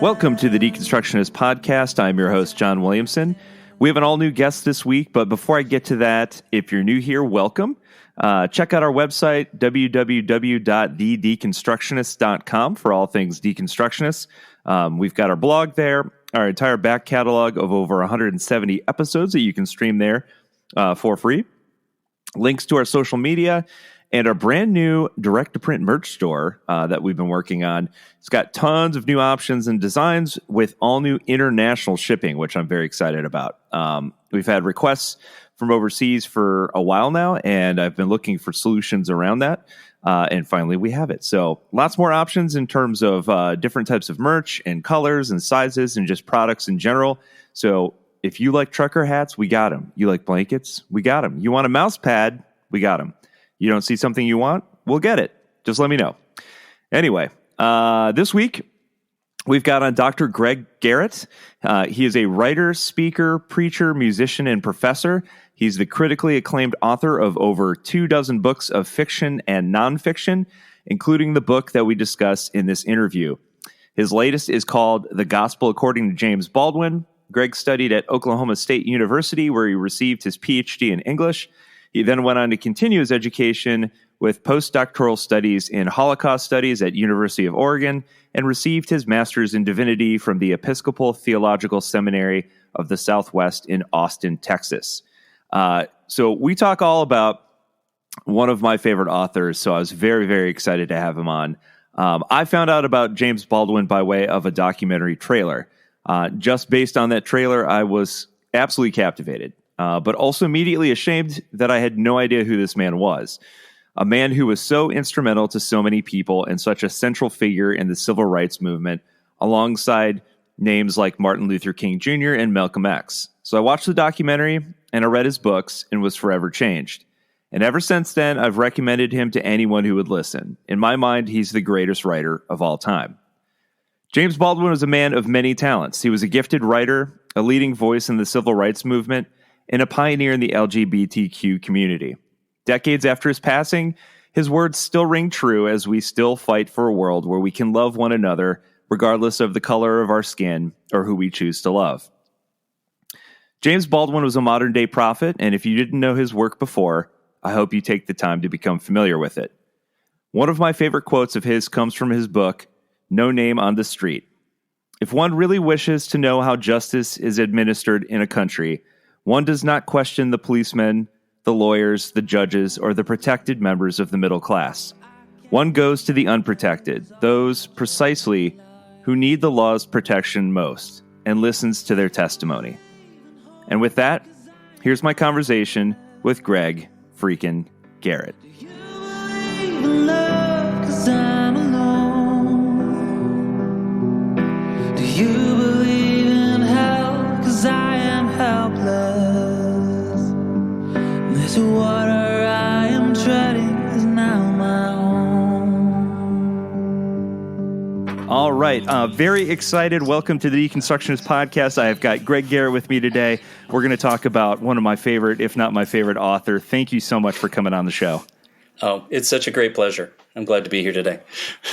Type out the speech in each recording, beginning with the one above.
Welcome to the Deconstructionist podcast. I'm your host, John Williamson. We have an all-new guest this week, but before I get to that, if you're new here, welcome. Check out our website, www.thedeconstructionists.com, for all things deconstructionists. We've got our blog there, our entire back catalog of over 170 episodes that you can stream there for free. Links to our social media and our brand new direct-to-print merch store that we've been working on. It's got tons of new options and designs with all new international shipping, which I'm very excited about. We've had requests from overseas for a while now, and I've been looking for solutions around that. And finally, we have it. So lots more options in terms of different types of merch and colors and sizes and just products in general. So if you like trucker hats, we got them. You like blankets? We got them. You want a mouse pad? We got them. You don't see something you want? We'll get it. Just let me know. Anyway, this week, we've got on Dr. Greg Garrett. He is a writer, speaker, preacher, musician, and professor. He's the critically acclaimed author of over 24 books of fiction and nonfiction, including the book that we discuss in this interview. His latest is called The Gospel According to James Baldwin. Greg studied at Oklahoma State University, where he received his PhD in English. He then went on to continue his education with post-doctoral studies in Holocaust Studies at University of Oregon and received his master's in Divinity from the Episcopal Theological Seminary of the Southwest in Austin, Texas. So we talk all about one of my favorite authors, so I was very, very excited to have him on. I found out about James Baldwin by way of a documentary trailer. Just based on that trailer, I was absolutely captivated. But also immediately ashamed that I had no idea who this man was. A man who was so instrumental to so many people and such a central figure in the civil rights movement, alongside names like Martin Luther King Jr. and Malcolm X. So I watched the documentary and I read his books and was forever changed. And ever since then, I've recommended him to anyone who would listen. In my mind, he's the greatest writer of all time. James Baldwin was a man of many talents. He was a gifted writer, a leading voice in the civil rights movement, and a pioneer in the LGBTQ community. Decades after his passing, his words still ring true as we still fight for a world where we can love one another, regardless of the color of our skin or who we choose to love. James Baldwin was a modern-day prophet, and if you didn't know his work before, I hope you take the time to become familiar with it. One of my favorite quotes of his comes from his book, No Name on the Street. If one really wishes to know how justice is administered in a country, one does not question the policemen, the lawyers, the judges, or the protected members of the middle class. One goes to the unprotected, those precisely who need the law's protection most, and listens to their testimony. And with that, here's my conversation with Greg freaking Garrett. The water I am treading is now my home. All right. Very excited. Welcome to the Deconstructionist podcast. I have got Greg Garrett with me today. We're going to talk about one of my favorite, if not my favorite author. Thank you so much for coming on the show. Oh, it's such a great pleasure. I'm glad to be here today.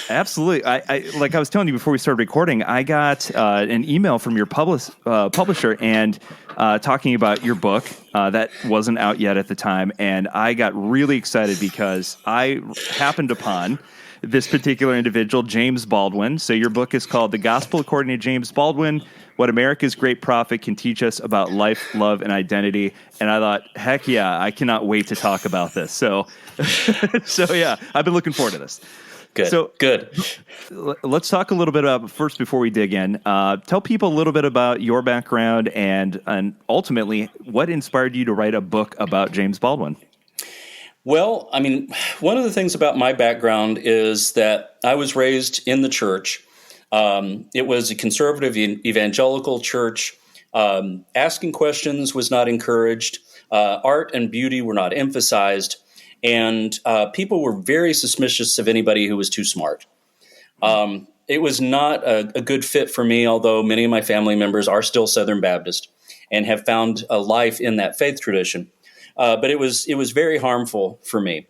Absolutely. I like I was telling you before we started recording, I got an email from your publisher and talking about your book that wasn't out yet at the time. And I got really excited because I happened upon this particular individual, James Baldwin. So your book is called The Gospel According to James Baldwin, What America's Great Prophet Can Teach Us About Life, Love, and Identity. And I thought, heck yeah, I cannot wait to talk about this. So yeah, I've been looking forward to this. Good. So good. Let's talk a little bit about, first before we dig in, tell people a little bit about your background and ultimately what inspired you to write a book about James Baldwin. Well, I mean, one of the things about my background is that I was raised in the church. It was a conservative evangelical church. Asking questions was not encouraged. Art and beauty were not emphasized. And people were very suspicious of anybody who was too smart. It was not a good fit for me, although many of my family members are still Southern Baptist and have found a life in that faith tradition. But it was very harmful for me.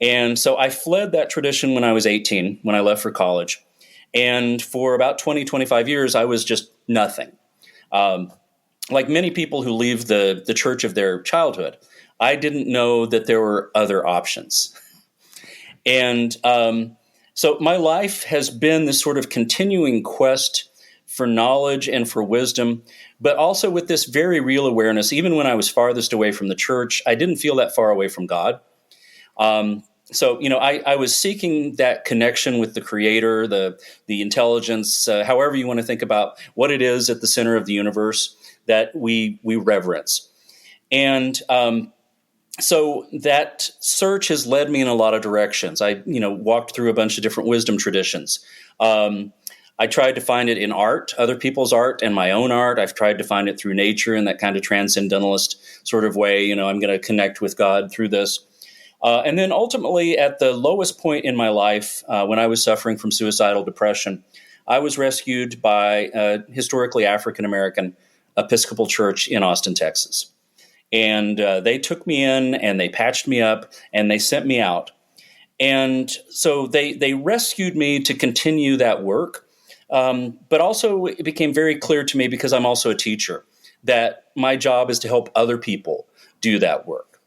And so I fled that tradition when I was 18, when I left for college. And for about 20, 25 years, I was just nothing. Like many people who leave the church of their childhood, I didn't know that there were other options. And so my life has been this sort of continuing quest for knowledge and for wisdom, but also with this very real awareness. Even when I was farthest away from the church, I didn't feel that far away from God. So, I was seeking that connection with the Creator, the intelligence, however you want to think about what it is at the center of the universe that we reverence. And so that search has led me in a lot of directions. I, walked through a bunch of different wisdom traditions. I tried to find it in art, other people's art, and my own art. I've tried to find it through nature in that kind of transcendentalist sort of way. I'm going to connect with God through this. And then ultimately, at the lowest point in my life, when I was suffering from suicidal depression, I was rescued by a historically African-American Episcopal church in Austin, Texas. And they took me in and they patched me up and they sent me out. And so they rescued me to continue that work. But also it became very clear to me, because I'm also a teacher, that my job is to help other people do that work.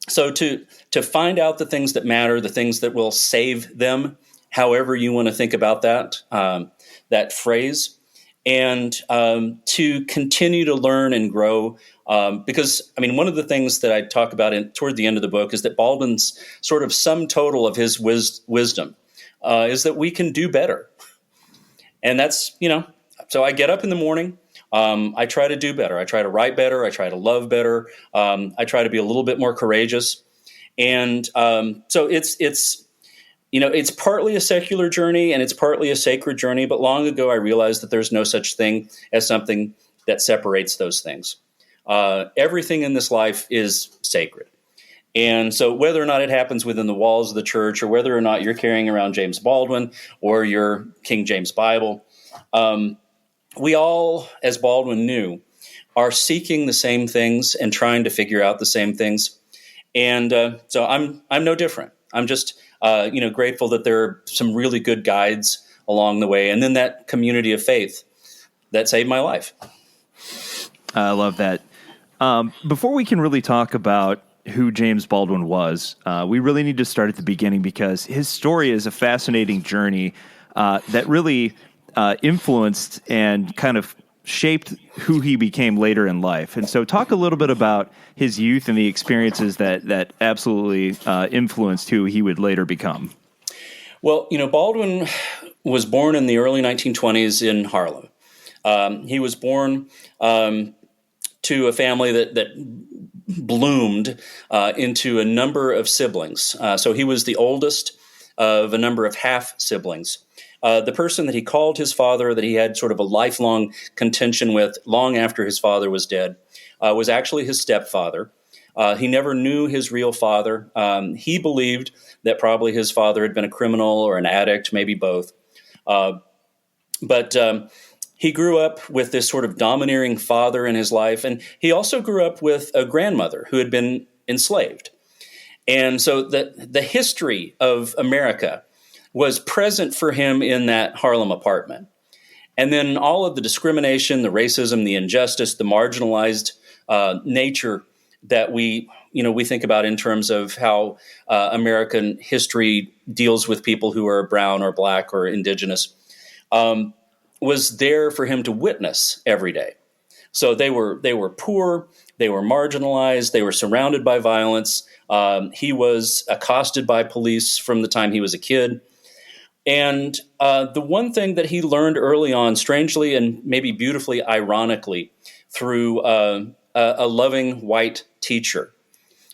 So to find out the things that matter, the things that will save them, however you want to think about that phrase, and to continue to learn and grow. Because, one of the things that I talk about toward the end of the book is that Baldwin's sort of sum total of his wisdom is that we can do better. And that's, so I get up in the morning. I try to do better. I try to write better. I try to love better. I try to be a little bit more courageous. And so it's partly a secular journey and it's partly a sacred journey. But long ago, I realized that there's no such thing as something that separates those things. Everything in this life is sacred. And so whether or not it happens within the walls of the church, or whether or not you're carrying around James Baldwin or your King James Bible, we all, as Baldwin knew, are seeking the same things and trying to figure out the same things. And so I'm no different. I'm just grateful that there are some really good guides along the way, and then that community of faith that saved my life. I love that. Before we can really talk about who James Baldwin was, we really need to start at the beginning, because his story is a fascinating journey that really influenced and kind of shaped who he became later in life. And so talk a little bit about his youth and the experiences that absolutely influenced who he would later become. Well, Baldwin was born in the early 1920s in Harlem. He was born to a family that bloomed into a number of siblings. So he was the oldest of a number of half-siblings. The person that he called his father, that he had sort of a lifelong contention with long after his father was dead, was actually his stepfather. He never knew his real father. He believed that probably his father had been a criminal or an addict, maybe both. But he grew up with this sort of domineering father in his life, and he also grew up with a grandmother who had been enslaved. And so the history of America was present for him in that Harlem apartment. And then all of the discrimination, the racism, the injustice, the marginalized nature that we think about in terms of how American history deals with people who are brown or black or indigenous, was there for him to witness every day. So they were poor, they were marginalized, they were surrounded by violence. He was accosted by police from the time he was a kid. And the one thing that he learned early on, strangely and maybe beautifully ironically, through a loving white teacher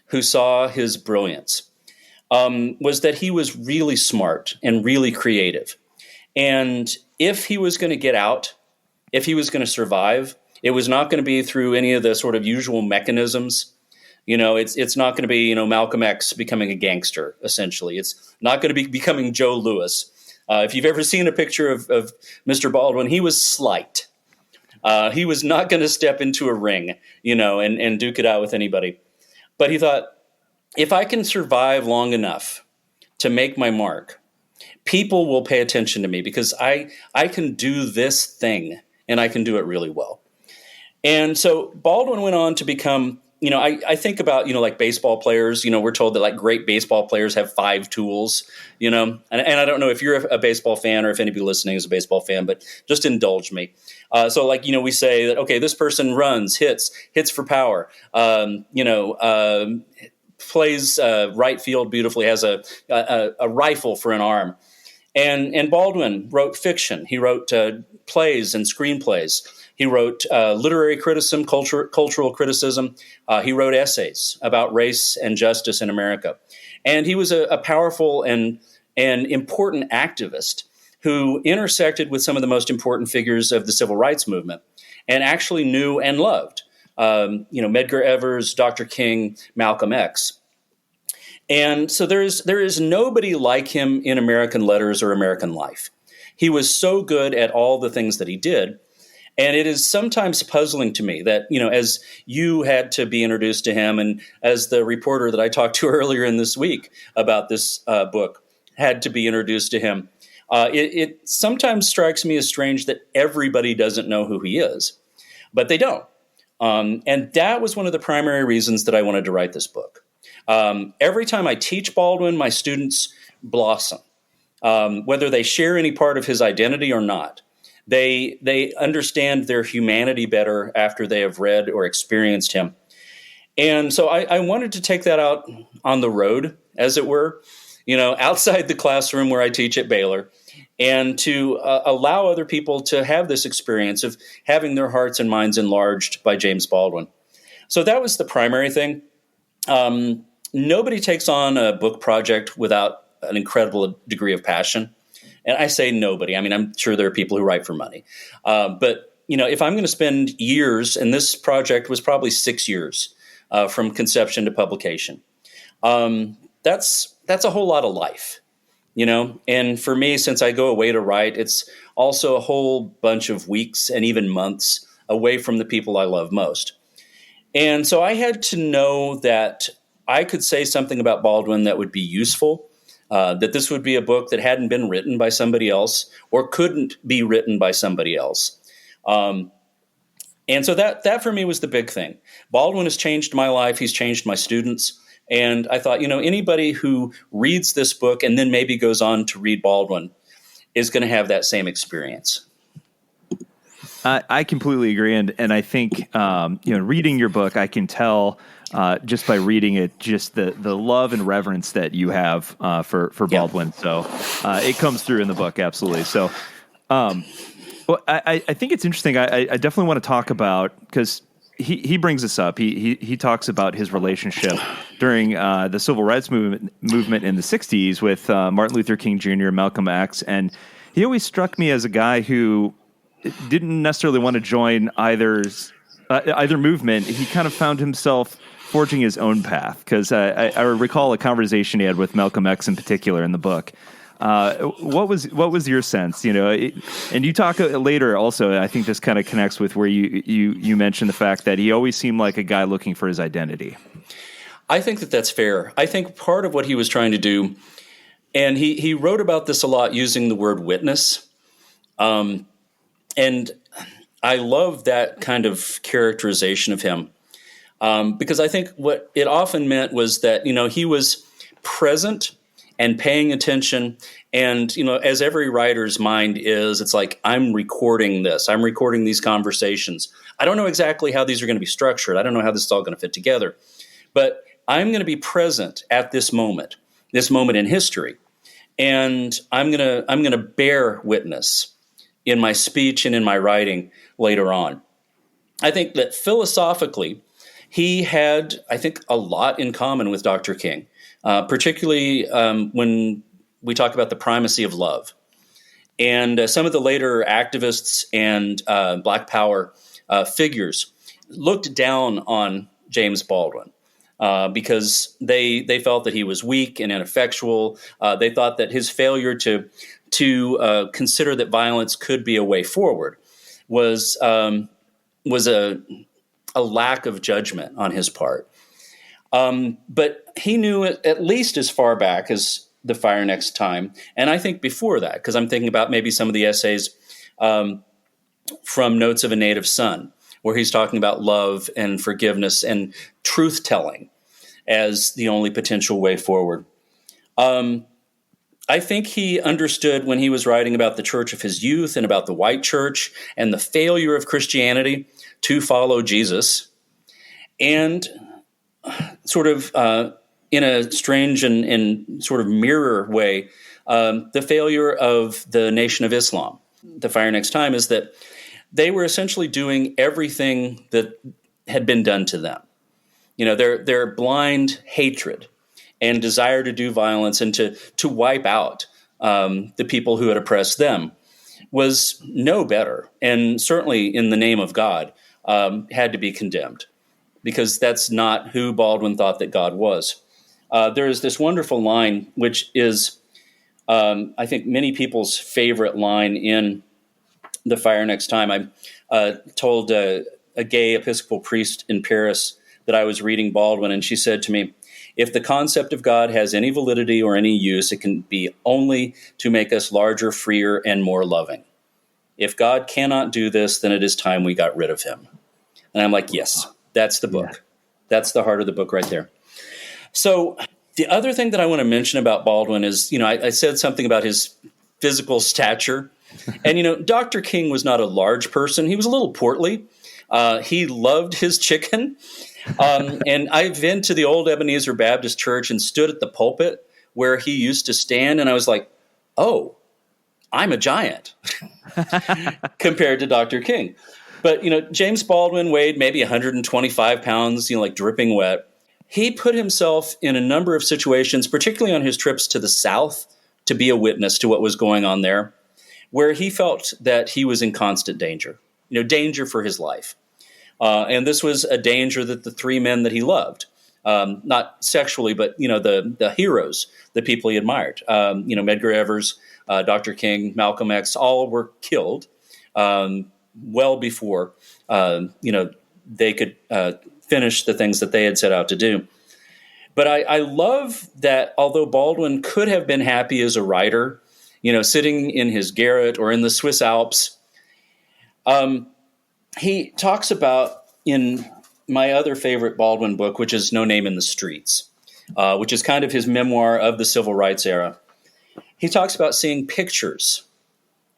who saw his brilliance, was that he was really smart and really creative. And if he was going to get out, if he was going to survive, it was not going to be through any of the sort of usual mechanisms. It's not going to be, Malcolm X becoming a gangster, essentially. It's not going to be becoming Joe Louis. If you've ever seen a picture of Mr. Baldwin, he was slight. He was not going to step into a ring, and duke it out with anybody. But he thought, if I can survive long enough to make my mark, people will pay attention to me because I can do this thing and I can do it really well. And so Baldwin went on to become, I think about, like baseball players, we're told that like great baseball players have 5 tools, and I don't know if you're a baseball fan or if anybody listening is a baseball fan, but just indulge me. So like, we say that, okay, this person runs, hits for power, plays right field beautifully, has a rifle for an arm. And Baldwin wrote fiction. He wrote plays and screenplays. He wrote literary criticism, cultural criticism. He wrote essays about race and justice in America. And he was a powerful and important activist who intersected with some of the most important figures of the civil rights movement and actually knew and loved, Medgar Evers, Dr. King, Malcolm X. And so there is nobody like him in American letters or American life. He was so good at all the things that he did. And it is sometimes puzzling to me that, as you had to be introduced to him and as the reporter that I talked to earlier in this week about this book had to be introduced to him, it sometimes strikes me as strange that everybody doesn't know who he is, but they don't. And that was one of the primary reasons that I wanted to write this book. Every time I teach Baldwin, my students blossom, whether they share any part of his identity or not. They understand their humanity better after they have read or experienced him. And so I wanted to take that out on the road, as it were, outside the classroom where I teach at Baylor, and to allow other people to have this experience of having their hearts and minds enlarged by James Baldwin. So that was the primary thing. Nobody takes on a book project without an incredible degree of passion. And I say nobody. I mean, I'm sure there are people who write for money. But, if I'm going to spend years, and this project was probably 6 years from conception to publication, that's a whole lot of life, And for me, since I go away to write, it's also a whole bunch of weeks and even months away from the people I love most. And so I had to know that I could say something about Baldwin that would be useful, that this would be a book that hadn't been written by somebody else or couldn't be written by somebody else. And so that for me was the big thing. Baldwin has changed my life. He's changed my students. And I thought, anybody who reads this book and then maybe goes on to read Baldwin is going to have that same experience. I completely agree. And I think, reading your book, I can tell just by reading it, just the love and reverence that you have for Baldwin. So it comes through in the book. Absolutely. So I think it's interesting. I definitely want to talk about, because he brings this up. He talks about his relationship during the civil rights movement in the 60s with Martin Luther King Jr., Malcolm X. And he always struck me as a guy who didn't necessarily want to join either movement. He kind of found himself forging his own path, because I recall a conversation he had with Malcolm X in particular in the book. What was your sense? And you talk later also. I think this kind of connects with where you mentioned the fact that he always seemed like a guy looking for his identity. I think that's fair. I think part of what he was trying to do, and he wrote about this a lot using the word witness. And I love that kind of characterization of him, because I think what it often meant was that, he was present and paying attention. And, as every writer's mind is, it's like, I'm recording this. I'm recording these conversations. I don't know exactly how these are going to be structured. I don't know how this is all going to fit together. But I'm going to be present at this moment in history. And I'm going to bear witness in my speech and in my writing later on. I think that philosophically, he had, a lot in common with Dr. King, particularly when we talk about the primacy of love. And some of the later activists and Black Power figures looked down on James Baldwin because they felt that he was weak and ineffectual. They thought that his failure to consider that violence could be a way forward was a lack of judgment on his part. But he knew at least as far back as The Fire Next Time. And I think before that, because I'm thinking about maybe some of the essays from Notes of a Native Son, where he's talking about love and forgiveness and truth-telling as the only potential way forward. I think he understood when he was writing about the church of his youth and about the white church and the failure of Christianity to follow Jesus, and sort of in a strange and sort of mirror way, the failure of the Nation of Islam. The Fire Next Time is that they were essentially doing everything that had been done to them. You know, their blind hatred and desire to do violence and to wipe out the people who had oppressed them was no better, and certainly in the name of God, had to be condemned, because that's not who Baldwin thought that God was. There is this wonderful line, which is, I think, many people's favorite line in The Fire Next Time. I told a gay Episcopal priest in Paris that I was reading Baldwin, and she said to me, "If the concept of God has any validity or any use, it can be only to make us larger, freer, and more loving. If God cannot do this, then it is time we got rid of him." And I'm like, yes, that's the book. Yeah. That's the heart of the book right there. So the other thing that I want to mention about Baldwin is, I said something about his physical stature. And, Dr. King was not a large person. He was a little portly. He loved his chicken. And I've been to the old Ebenezer Baptist Church and stood at the pulpit where he used to stand. And I was like, oh, I'm a giant compared to Dr. King. But, James Baldwin weighed maybe 125 pounds, like dripping wet. He put himself in a number of situations, particularly on his trips to the South, to be a witness to what was going on there, where he felt that he was in constant danger, danger for his life. And this was a danger that the three men that he loved, not sexually, but, the heroes, the people he admired, Medgar Evers, Dr. King, Malcolm X, all were killed well before, they could finish the things that they had set out to do. But I love that although Baldwin could have been happy as a writer, sitting in his garret or in the Swiss Alps, he talks about, in my other favorite Baldwin book, which is No Name in the Streets, which is kind of his memoir of the civil rights era. He talks about seeing pictures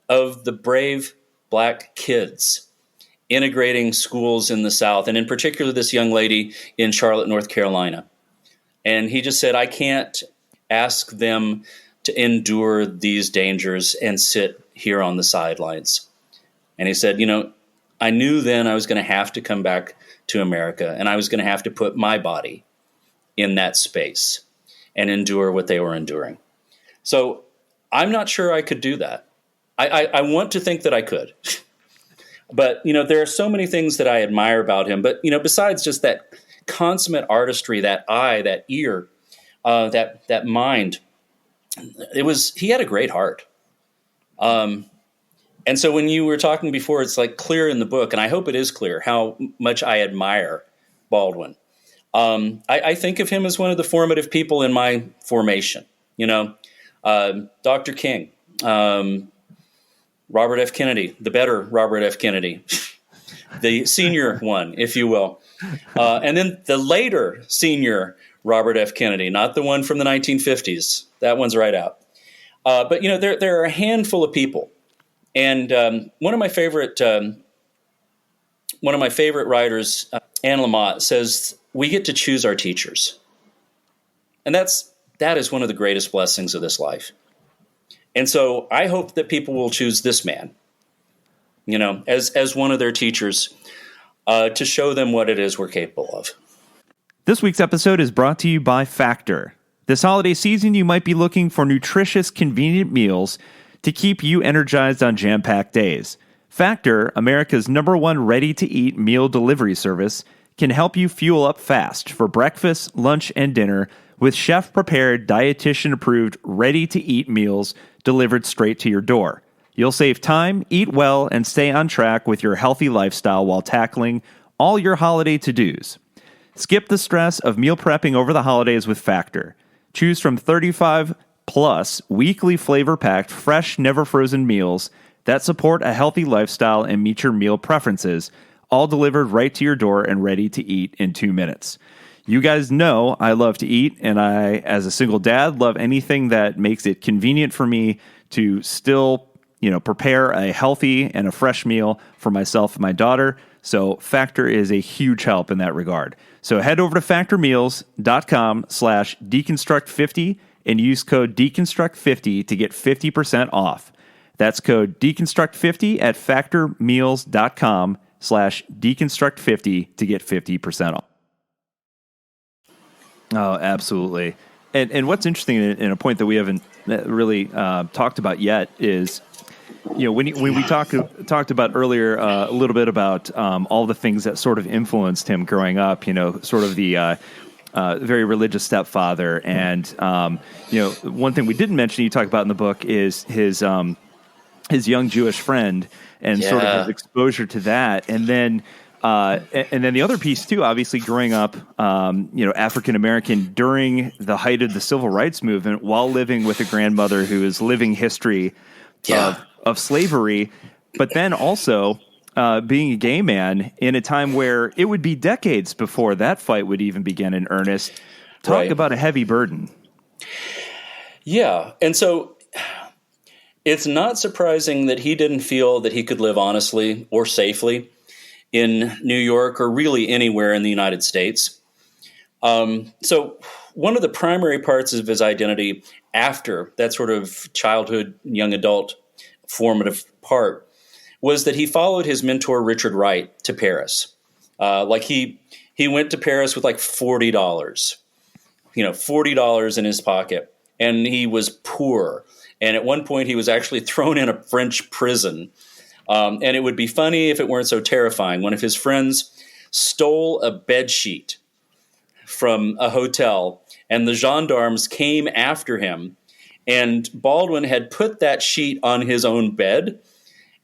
of the brave black kids integrating schools in the South, and in particular this young lady in Charlotte, North Carolina. And he just said, I can't ask them to endure these dangers and sit here on the sidelines. And he said, I knew then I was going to have to come back to America, and I was going to have to put my body in that space and endure what they were enduring. So I'm not sure I could do that. I want to think that I could. But, there are so many things that I admire about him. But, besides just that consummate artistry, that eye, that ear, that mind, he had a great heart. And so when you were talking before, it's like clear in the book, and I hope it is clear how much I admire Baldwin. I think of him as one of the formative people in my formation. Dr. King, Robert F. Kennedy, the better Robert F. Kennedy, the senior one, if you will. And then the later senior Robert F. Kennedy, not the one from the 1950s. That one's right out. But, there are a handful of people. And one of my favorite writers, Anne Lamott, says, we get to choose our teachers. And that is one of the greatest blessings of this life. And so I hope that people will choose this man, as one of their teachers, to show them what it is we're capable of. This week's episode is brought to you by Factor. This holiday season, you might be looking for nutritious, convenient meals to keep you energized on jam-packed days. Factor, America's #1 ready-to-eat meal delivery service, can help you fuel up fast for breakfast, lunch, and dinner with chef-prepared, dietitian-approved, ready-to-eat meals delivered straight to your door. You'll save time, eat well, and stay on track with your healthy lifestyle while tackling all your holiday to-dos. Skip the stress of meal prepping over the holidays with Factor. Choose from 35 plus weekly flavor-packed, fresh, never-frozen meals that support a healthy lifestyle and meet your meal preferences, all delivered right to your door and ready to eat in 2 minutes. You guys know I love to eat, and I, as a single dad, love anything that makes it convenient for me to still, prepare a healthy and a fresh meal for myself and my daughter. So Factor is a huge help in that regard. So head over to factormeals.com/deconstruct50 and use code deconstruct50 to get 50% off. That's code deconstruct50 at factormeals.com/deconstruct50 to get 50% off. Oh, absolutely. And what's interesting, and a point that we haven't really talked about yet, is when we talked about earlier a little bit about all the things that sort of influenced him growing up. Sort of the very religious stepfather, and one thing we didn't mention you talk about in the book is his young Jewish friend and sort of his exposure to that, and then the other piece too, obviously growing up, African American during the height of the civil rights movement, while living with a grandmother who is living history of slavery, but then also being a gay man in a time where it would be decades before that fight would even begin in earnest. Talk about a heavy burden. Yeah, and so it's not surprising that he didn't feel that he could live honestly or safely in New York or really anywhere in the United States. So one of the primary parts of his identity after that sort of childhood, young adult formative part was that he followed his mentor, Richard Wright, to Paris. He went to Paris with like $40, $40 in his pocket, and he was poor. And at one point he was actually thrown in a French prison. And it would be funny if it weren't so terrifying. One of his friends stole a bedsheet from a hotel, and the gendarmes came after him. And Baldwin had put that sheet on his own bed.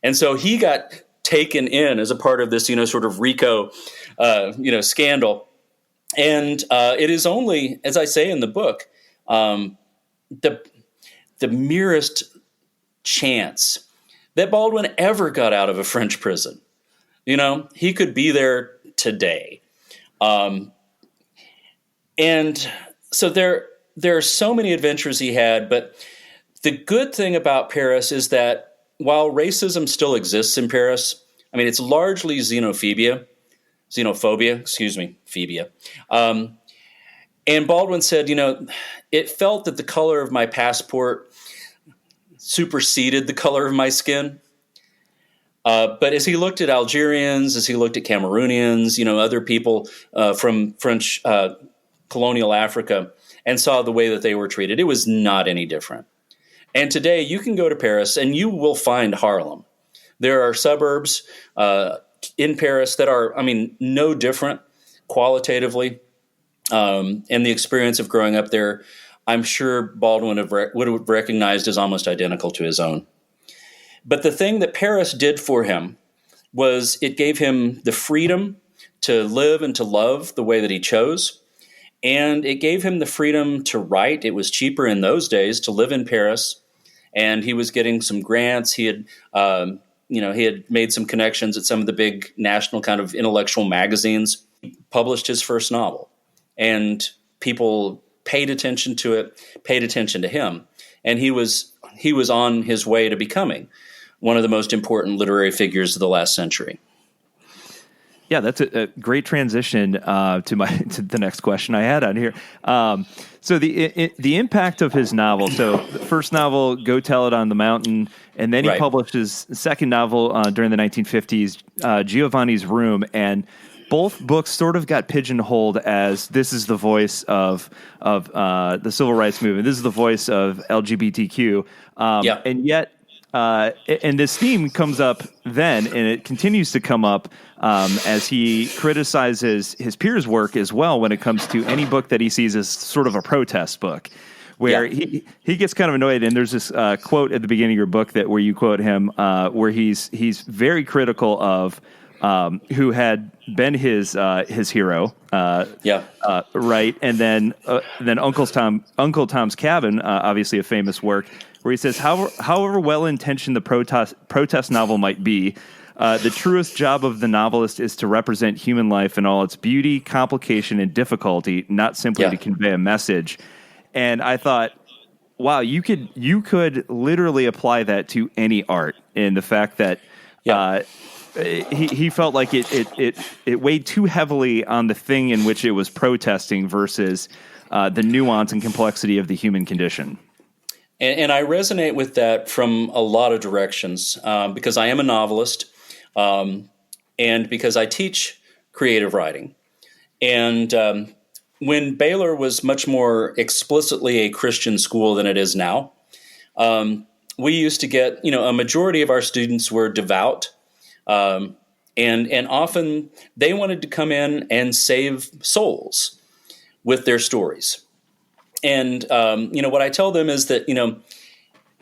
And so he got taken in as a part of this, sort of RICO, scandal. And it is only, as I say in the book, the merest chance that Baldwin ever got out of a French prison. He could be there today. And so there are so many adventures he had, but the good thing about Paris is that while racism still exists in Paris, it's largely xenophobia. And Baldwin said, it felt that the color of my passport superseded the color of my skin. But as he looked at Algerians, as he looked at Cameroonians, other people from French colonial Africa, and saw the way that they were treated, it was not any different. And today you can go to Paris and you will find Harlem. There are suburbs in Paris that are, no different qualitatively. And the experience of growing up there, I'm sure Baldwin would have recognized as almost identical to his own. But the thing that Paris did for him was it gave him the freedom to live and to love the way that he chose. And it gave him the freedom to write. It was cheaper in those days to live in Paris. And he was getting some grants. He had made some connections at some of the big national kind of intellectual magazines. He published his first novel. And people paid attention to it, paid attention to him. And he was on his way to becoming one of the most important literary figures of the last century. Yeah, that's a great transition to the next question I had on here. So the impact of his novel. So the first novel, Go Tell It on the Mountain, and then he published his second novel during the 1950s, Giovanni's Room, and both books sort of got pigeonholed as this is the voice of the civil rights movement. This is the voice of LGBTQ, and yet. And this theme comes up then, and it continues to come up as he criticizes his peers' work as well when it comes to any book that he sees as sort of a protest book, where he gets kind of annoyed. And there's this quote at the beginning of your book where you quote him, where he's very critical of who had been his hero. Right. And then Uncle Tom's Cabin, obviously a famous work, where he says, however well-intentioned the protest novel might be, the truest job of the novelist is to represent human life in all its beauty, complication, and difficulty, not simply to convey a message. And I thought, wow, you could literally apply that to any art, in the fact that he felt like it weighed too heavily on the thing in which it was protesting versus the nuance and complexity of the human condition. And I resonate with that from a lot of directions, because I am a novelist, and because I teach creative writing. And when Baylor was much more explicitly a Christian school than it is now, we used to get, a majority of our students were devout, and often they wanted to come in and save souls with their stories. And, what I tell them is that,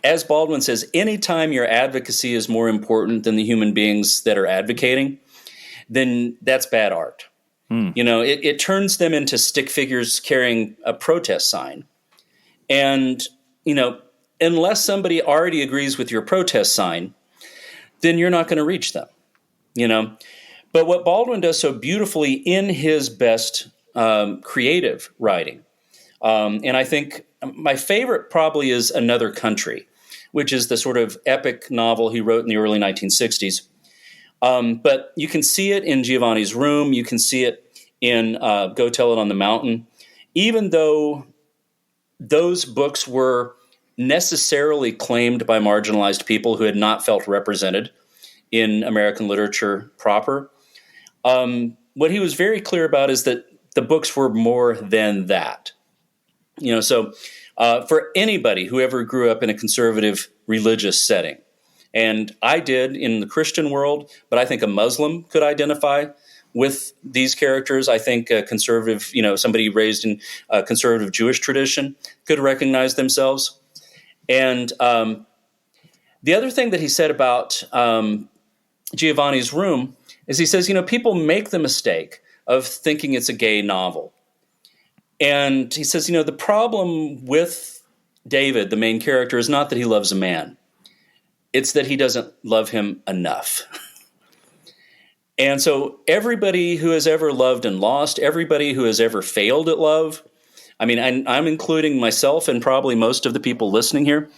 as Baldwin says, anytime your advocacy is more important than the human beings that are advocating, then that's bad art. It turns them into stick figures carrying a protest sign. And, unless somebody already agrees with your protest sign, then you're not going to reach them, But what Baldwin does so beautifully in his best creative writing, and I think my favorite probably is Another Country, which is the sort of epic novel he wrote in the early 1960s. But you can see it in Giovanni's Room. You can see it in Go Tell It on the Mountain. Even though those books were necessarily claimed by marginalized people who had not felt represented in American literature proper, what he was very clear about is that the books were more than that. So for anybody who ever grew up in a conservative religious setting, and I did in the Christian world, but I think a Muslim could identify with these characters. I think a conservative, somebody raised in a conservative Jewish tradition could recognize themselves. And the other thing that he said about Giovanni's Room is he says, people make the mistake of thinking it's a gay novel. And he says, the problem with David, the main character, is not that he loves a man. It's that he doesn't love him enough. And so everybody who has ever loved and lost, everybody who has ever failed at love, I'm including myself and probably most of the people listening here,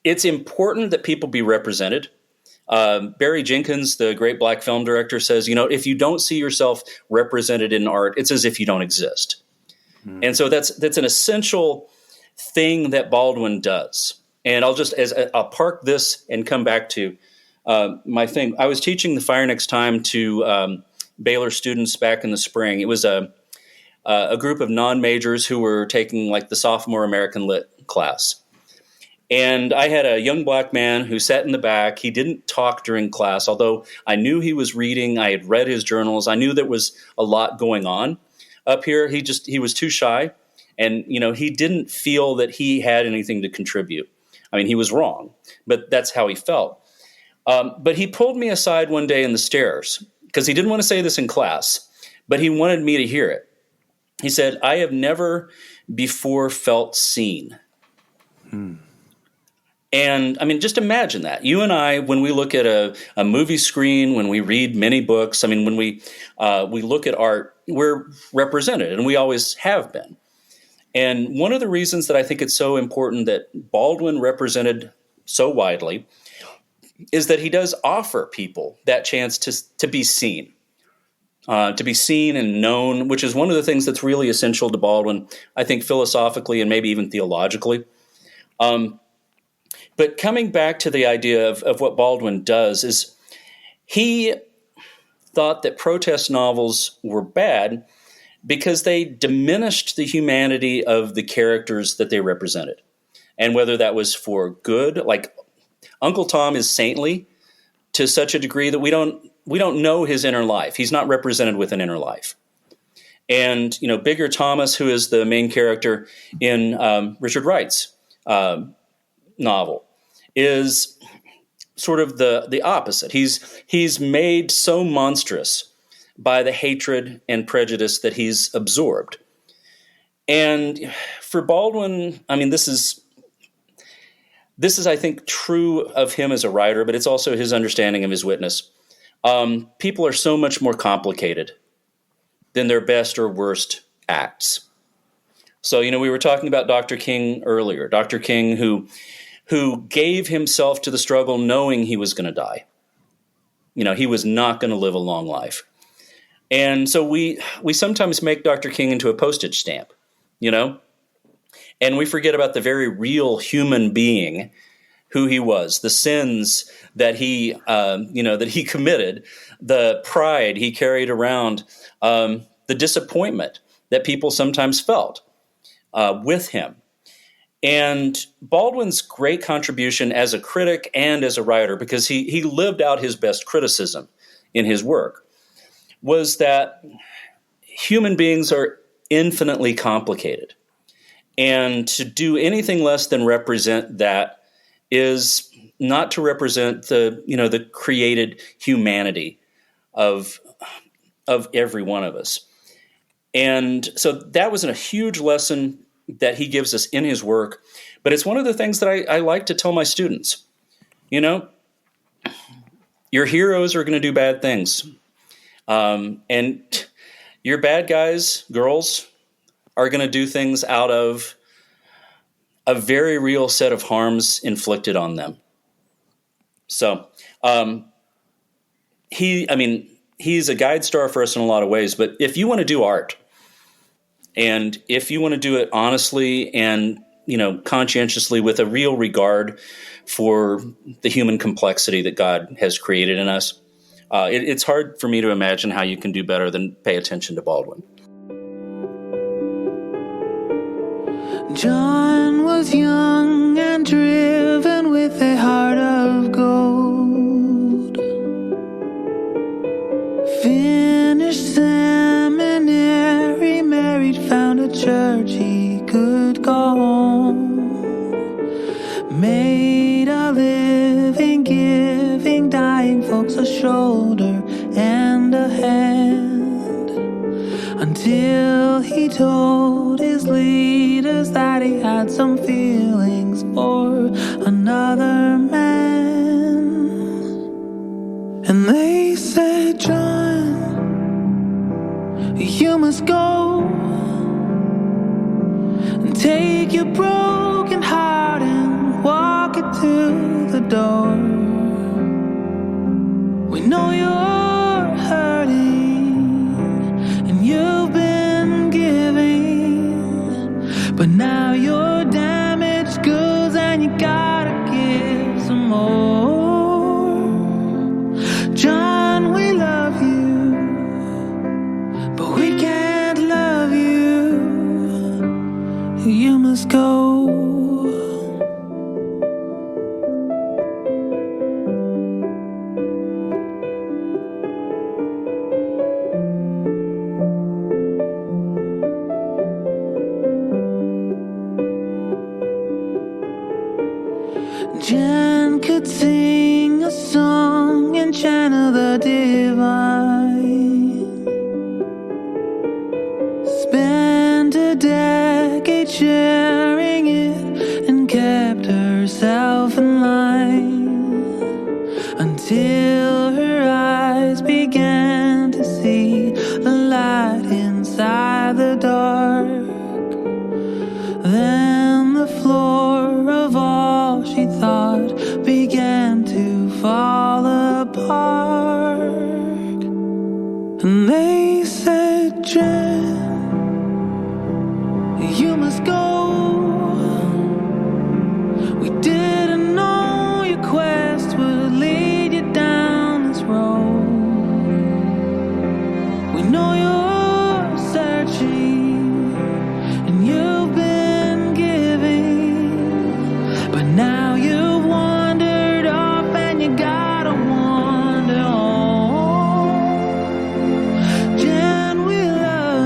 it's important that people be represented. Barry Jenkins, the great black film director, says, if you don't see yourself represented in art, it's as if you don't exist. And so that's an essential thing that Baldwin does. And I'll park this and come back to my thing. I was teaching The Fire Next Time to Baylor students back in the spring. It was a group of non-majors who were taking like the sophomore American Lit class. And I had a young black man who sat in the back. He didn't talk during class, although I knew he was reading. I had read his journals. I knew there was a lot going on up here. He was too shy. And, he didn't feel that he had anything to contribute. He was wrong, but that's how he felt. But he pulled me aside one day in the stairs because he didn't want to say this in class, but he wanted me to hear it. He said, "I have never before felt seen." And just imagine that. You and I, when we look at a movie screen, when we read many books, when we look at art, we're represented, and we always have been. And one of the reasons that I think it's so important that Baldwin represented so widely is that he does offer people that chance to be seen. To be seen and known, which is one of the things that's really essential to Baldwin, I think philosophically and maybe even theologically. But coming back to the idea of what Baldwin does is he thought that protest novels were bad because they diminished the humanity of the characters that they represented. And whether that was for good, like Uncle Tom is saintly to such a degree that we don't know his inner life. He's not represented with an inner life. And, Bigger Thomas, who is the main character in Richard Wright's novel, is sort of the opposite. He's made so monstrous by the hatred and prejudice that he's absorbed. And for Baldwin, I mean, this is, I think, true of him as a writer, but it's also his understanding of his witness. People are so much more complicated than their best or worst acts. So, we were talking about Dr. King earlier. Dr. King, who gave himself to the struggle knowing he was going to die. He was not going to live a long life. And so we sometimes make Dr. King into a postage stamp, and we forget about the very real human being who he was, the sins that he committed, the pride he carried around, the disappointment that people sometimes felt with him. And Baldwin's great contribution as a critic and as a writer, because he lived out his best criticism in his work, was that human beings are infinitely complicated. And to do anything less than represent that is not to represent the created humanity of every one of us. And so that was a huge lesson that he gives us in his work. But it's one of the things that I like to tell my students. Your heroes are going to do bad things. And your bad guys, girls, are going to do things out of a very real set of harms inflicted on them. So he's a guide star for us in a lot of ways. But if you want to do art, and if you want to do it honestly and conscientiously with a real regard for the human complexity that God has created in us, it's hard for me to imagine how you can do better than pay attention to Baldwin. John was young and driven with a heart of gold. Finished seminary, married, found a church he could go home. Made a living, giving dying folks a shoulder and a hand, until he told his leaders that he had some feelings for another man. And they said, John, you must go and take your broken heart and walk it to the door. We know you're hurting and you've been giving, but now you're damaged goods and you gotta give some more. John, we love you, but we can't love you. You must go. Jen could sing a song and channel the divine. Spent a decade sharing it and kept herself in line, until her eyes began to see the light inside the dark. Then the floor of all she thought began to fall apart. And they said, Jen, you must go. We didn't know your quest would lead you down this road. We know you're searching and you've been giving, but now you've wandered off and you gotta wander home. Jen, we love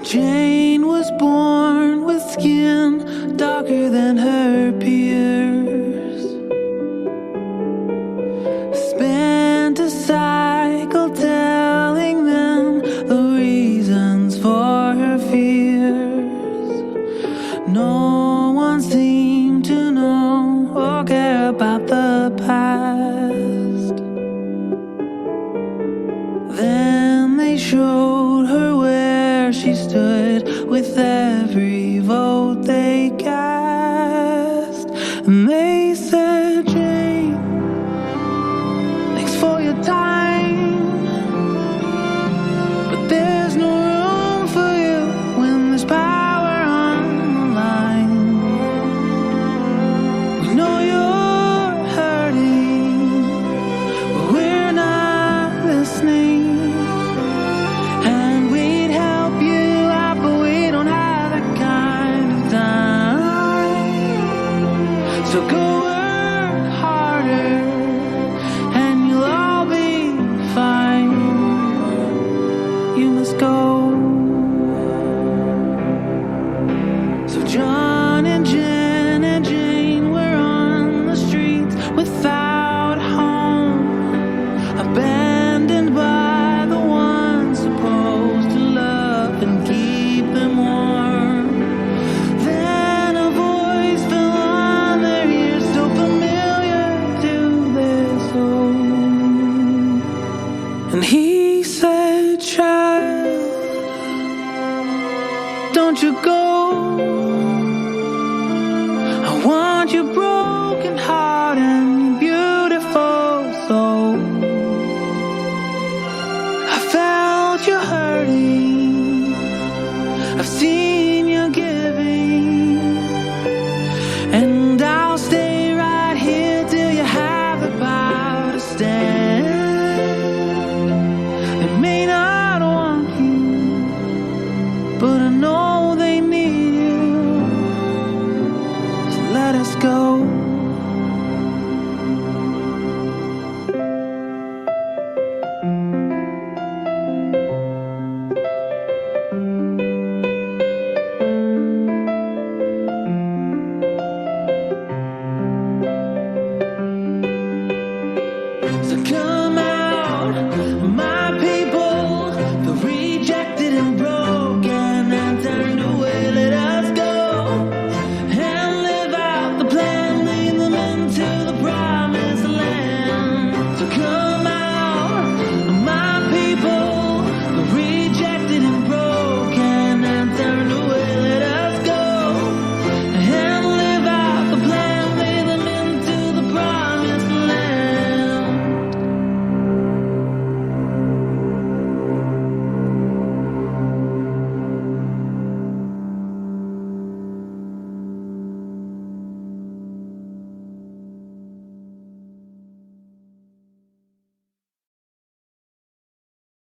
Jane was born with skin darker than her peers. Spent a cycle telling them the reasons for her fears. No one seemed to know or care about the past. Then they showed her where she stood with every vote they cast. And they said, Jane, thanks for your time, but there's no room for you when there's power on the line. We know you're hurting, but we're not listening. And we'd help you out, but we don't have that kind of time. So go work harder and you'll all be fine. You must go. So John and Jen and Jane were on the streets without a home, abandoned by the ones supposed to love and keep them warm. Then a voice fell on their ears, so familiar to their soul. And he said, child, don't you go. I want your broken heart and your beautiful soul. I felt you hurting, I've seen you giving, and I'll stay right here till you have the power to stand. They may not want you, but I know